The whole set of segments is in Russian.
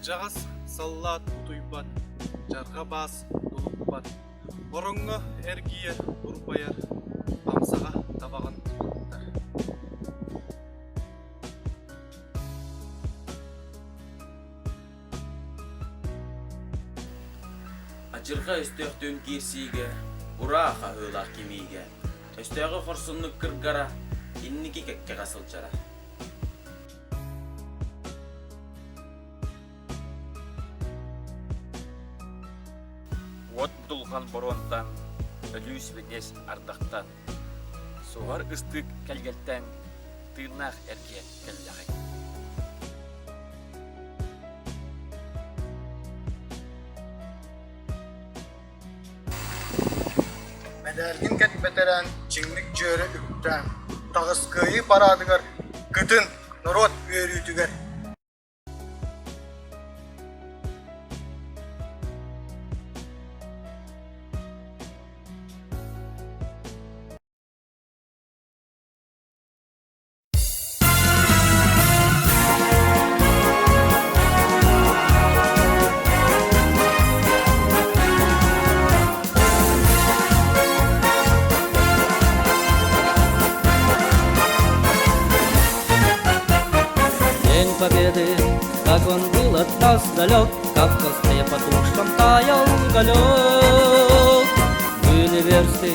Жағас саллат туйбат, жарға бас тулуппат. Бороңға әргие ұрпаяр, амсаға табаған тұлыптар. Ачырға өстөқтен керсиге, ұраға өйлақ кемейге. Өстөғы құрсынны кіргара, инники кәкке қасылчара. От бұдылған боронтан, өліс бенес ардақтан. Соғар ұстық кәлгеттен, тыынақ әрге кәлдіғай. Мәдәлгін кәтбәтәрән чыңлік жөрі үптән. Тағысқыйы парадығар, күтін нұрот өрүйтігер. День Победы, как он был от нас далек, как в костре потухшем таял уголек. Были версты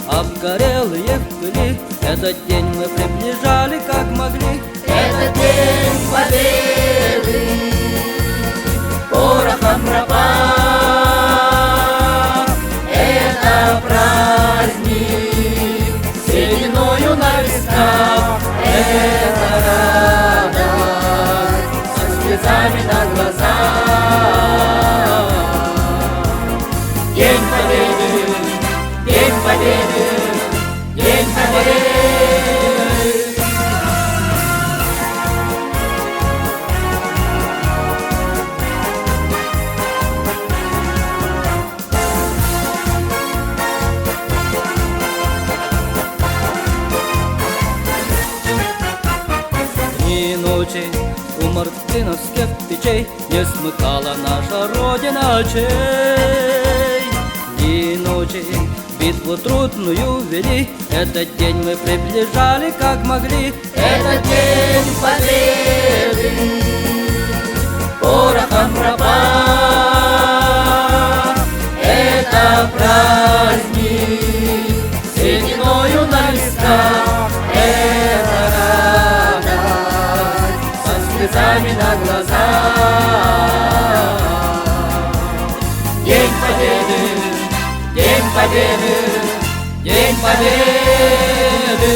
обгорелые в пыли, этот день мы приближали как могли. Это день Победы, порохом пропах. Это праздник, сединою на висках. Это радость со слезами на глазах. День Победы, День Победы, День Победы. Дни и ночи у мартыновских печей не смыкала наша Родина очей. Дни и ночи битву трудную вели, этот день мы приближали как могли. Это день Победы, порохом пропах. Это праздник, сединою на висках. Это радость со слезами на глазах. День Победы, День Победы, День Победы.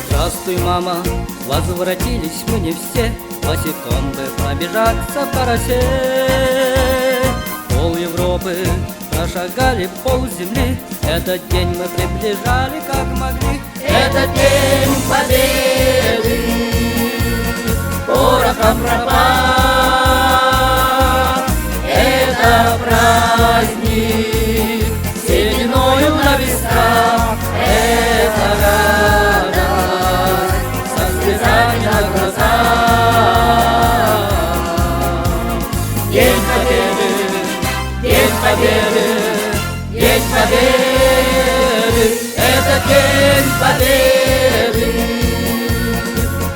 Здравствуй, мама, возвратились мы не все, босиком бы пробежаться по росе. Пол Европы прошагали, пол земли, этот день мы приближали как могли. Это день Победы, порохом пропах. Это праздник, сединою на висках. Это радость со слезами на глазах. День Победы, День Победы, День Победы. Это день Победы,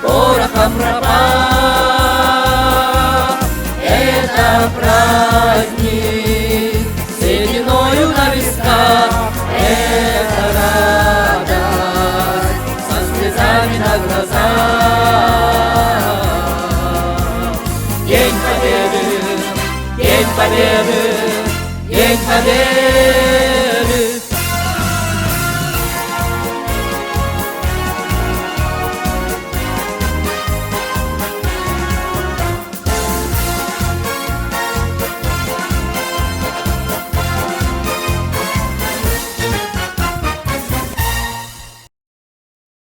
порохом пропах. Это праздник, сединою на висках. Это радость со слезами на глазах. День Победы, День Победы,